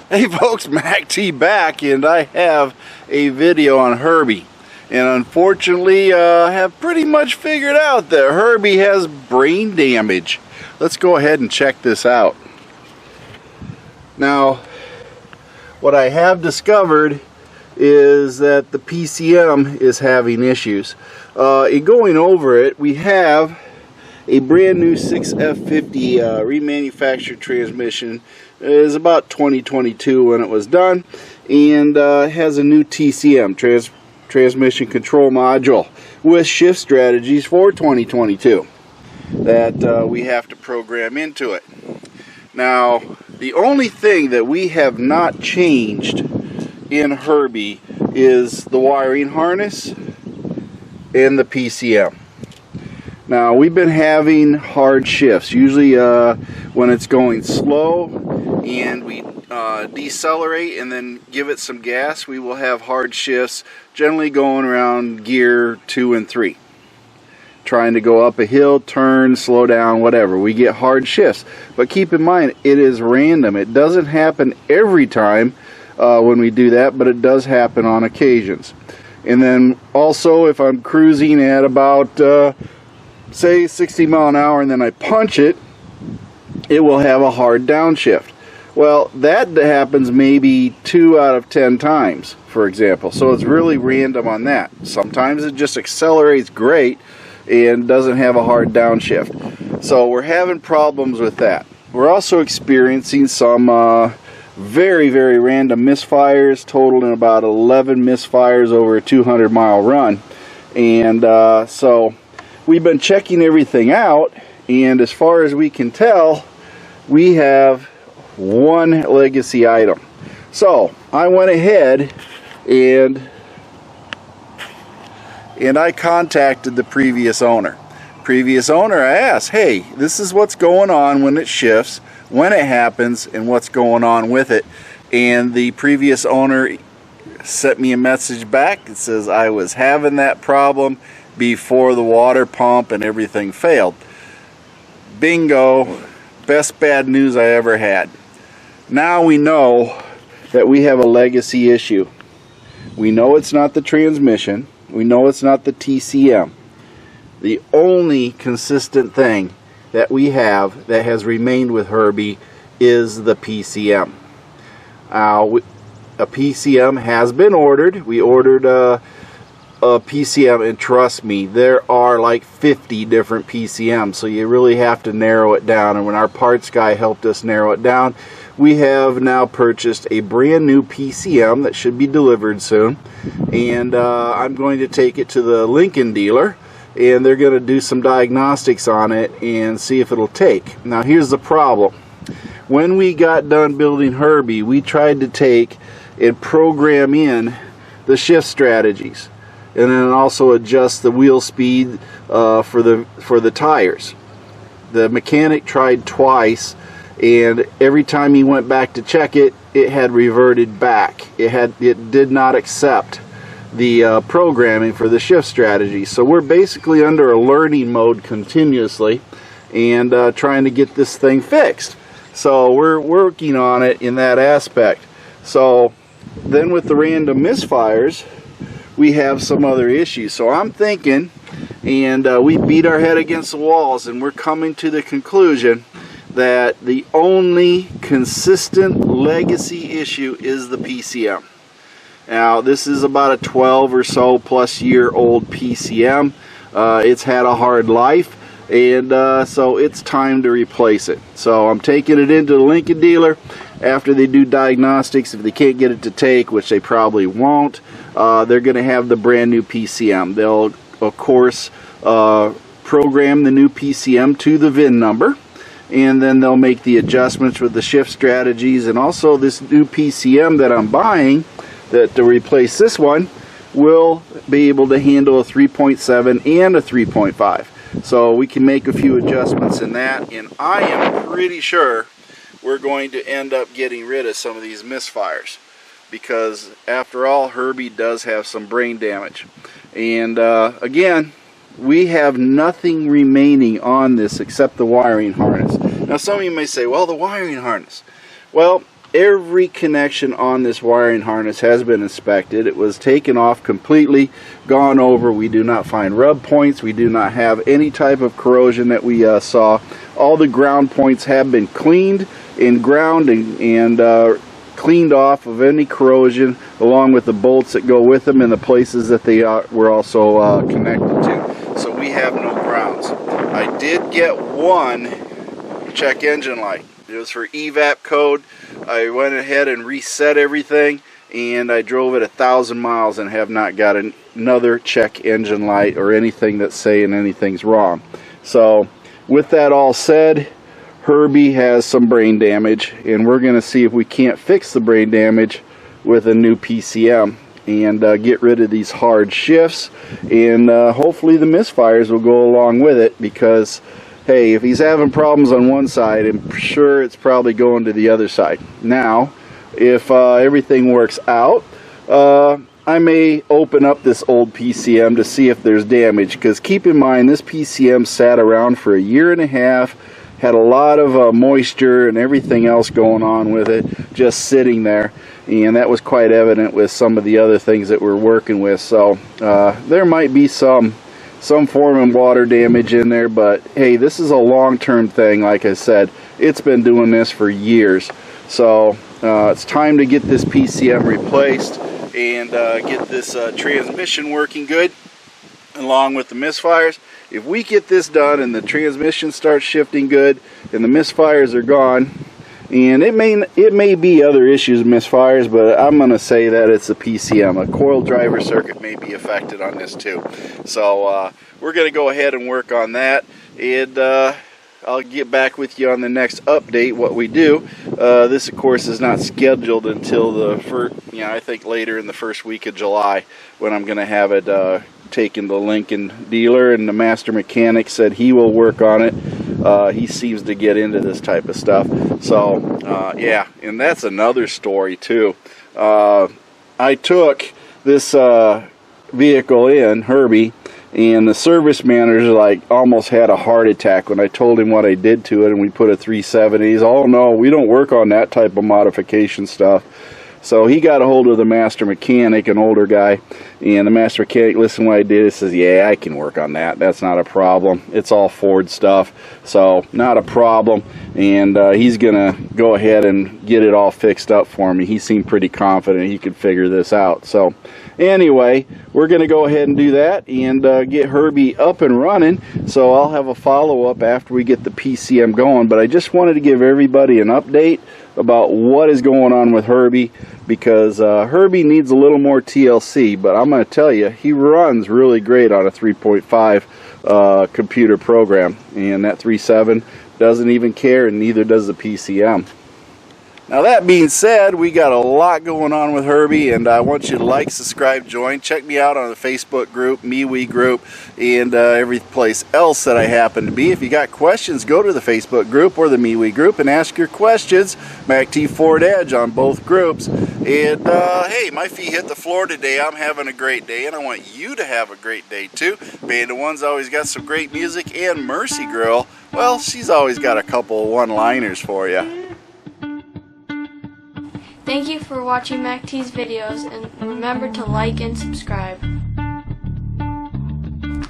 Hey folks, Mac T back, and I have a video on Herbie. And unfortunately, I have pretty much figured out that Herbie has brain damage. Let's go ahead and check this out. Now, what I have discovered is that the PCM is having issues. In going over it, we have a brand new 6F50 remanufactured transmission. It is about 2022 when it was done, and has a new TCM, transmission control module, with shift strategies for 2022 that we have to program into it. Now, the only thing that we have not changed in Herbie is the wiring harness and the PCM. Now, we've been having hard shifts, usually when it's going slow and we decelerate and then give it some gas, we will have hard shifts, generally going around gear 2 and 3. Trying to go up a hill, turn, slow down, whatever. We get hard shifts. But keep in mind, it is random. It doesn't happen every time when we do that, but it does happen on occasions. And then also, if I'm cruising at about say 60 mile an hour and then I punch it, it will have a hard downshift. Well, that happens maybe 2 out of 10 times, for example. So it's really random on that. Sometimes it just accelerates great and doesn't have a hard downshift. So we're having problems with that. We're also experiencing some very, very random misfires, totaling about 11 misfires over a 200-mile run. And so we've been checking everything out, and as far as we can tell, we have one legacy item. So I went ahead and I contacted the previous owner. I asked, hey, this is what's going on when it shifts, when it happens, and what's going on with it. And the previous owner sent me a message back that says I was having that problem before the water pump and everything failed. Bingo, best bad news I ever had. Now we know that we have a legacy issue. We know it's not the transmission. We know it's not the TCM. The only consistent thing that we have that has remained with Herbie is the PCM. A PCM has been ordered. We ordered a PCM, and trust me, there are like 50 different PCMs, so you really have to narrow it down. And when our parts guy helped us narrow it down, we have now purchased a brand new PCM that should be delivered soon, and I'm going to take it to the Lincoln dealer, and they're going to do some diagnostics on it and see if it'll take. Now here's the problem. When we got done building Herbie, we tried to take and program in the shift strategies, and then also adjust the wheel speed for the tires. The mechanic tried twice, and every time he went back to check it, it had reverted back. It did not accept the programming for the shift strategy. So we're basically under a learning mode continuously, and trying to get this thing fixed. So we're working on it in that aspect. So then with the random misfires, we have some other issues. So I'm thinking, and we beat our head against the walls, and we're coming to the conclusion that the only consistent legacy issue is the PCM. Now, this is about a 12 or so plus year old PCM. It's had a hard life, and so it's time to replace it. So I'm taking it into the Lincoln dealer. After they do diagnostics, if they can't get it to take, which they probably won't, they're going to have the brand new PCM. They'll, of course, program the new PCM to the VIN number, and then they'll make the adjustments with the shift strategies. And also this new PCM that I'm buying, that to replace this one, will be able to handle a 3.7 and a 3.5. So we can make a few adjustments in that, and I am pretty sure we're going to end up getting rid of some of these misfires, because after all, Herbie does have some brain damage. And again, we have nothing remaining on this except the wiring harness. Now some of you may say, well, the wiring harness. Well, every connection on this wiring harness has been inspected. It was taken off completely, gone over. We do not find rub points. We do not have any type of corrosion that we saw. All the ground points have been cleaned and ground and cleaned off of any corrosion, along with the bolts that go with them and the places that they were also connected to. So we have no grounds. I did get one check engine light. It was for evap code. I went ahead and reset everything, and I drove it 1,000 miles and have not got another check engine light or anything that's saying anything's wrong. So with that all said, Herbie has some brain damage, and we're going to see if we can't fix the brain damage with a new PCM and get rid of these hard shifts, and hopefully the misfires will go along with it, because hey, if he's having problems on one side, I'm sure it's probably going to the other side. Now, if everything works out, I may open up this old PCM to see if there's damage, because keep in mind, this PCM sat around for 1.5 years, had a lot of moisture and everything else going on with it, just sitting there, and that was quite evident with some of the other things that we're working with. So there might be some form of water damage in there, but hey, this is a long-term thing. Like I said, it's been doing this for years. So it's time to get this PCM replaced and get this transmission working good, along with the misfires. If we get this done and the transmission starts shifting good and the misfires are gone, and it may be other issues, misfires, but I'm going to say that it's a PCM. A coil driver circuit may be affected on this too. So we're going to go ahead and work on that, and I'll get back with you on the next update, what we do. This, of course, is not scheduled until the first, I think later in the first week of July, when I'm going to have it taken to Lincoln dealer, and the master mechanic said he will work on it. He seems to get into this type of stuff. So yeah, and that's another story too. I took this vehicle in, Herbie, and the service manager almost had a heart attack when I told him what I did to it, and we put a 370. He's, oh no, we don't work on that type of modification stuff. So he got a hold of the master mechanic, an older guy, and the master mechanic listened to what I did. He says, yeah, I can work on that. That's not a problem. It's all Ford stuff, so not a problem. And he's going to go ahead and get it all fixed up for me. He seemed pretty confident he could figure this out. So anyway, we're going to go ahead and do that and get Herbie up and running. So I'll have a follow-up after we get the PCM going. But I just wanted to give everybody an update about what is going on with Herbie, because Herbie needs a little more TLC, but I'm going to tell you, he runs really great on a 3.5 computer program, and that 3.7 doesn't even care, and neither does the PCM. Now that being said, we got a lot going on with Herbie, and I want you to like, subscribe, join. Check me out on the Facebook group, MeWe group, and every place else that I happen to be. If you got questions, go to the Facebook group or the MeWe group and ask your questions. MACTFORDEDGE on both groups. And hey, my feet hit the floor today. I'm having a great day, and I want you to have a great day too. Band of One's always got some great music, and Mercy Girl, well, she's always got a couple of one-liners for you. Thank you for watching MacT's videos, and remember to like and subscribe.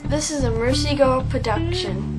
This is a Mercy Girl production.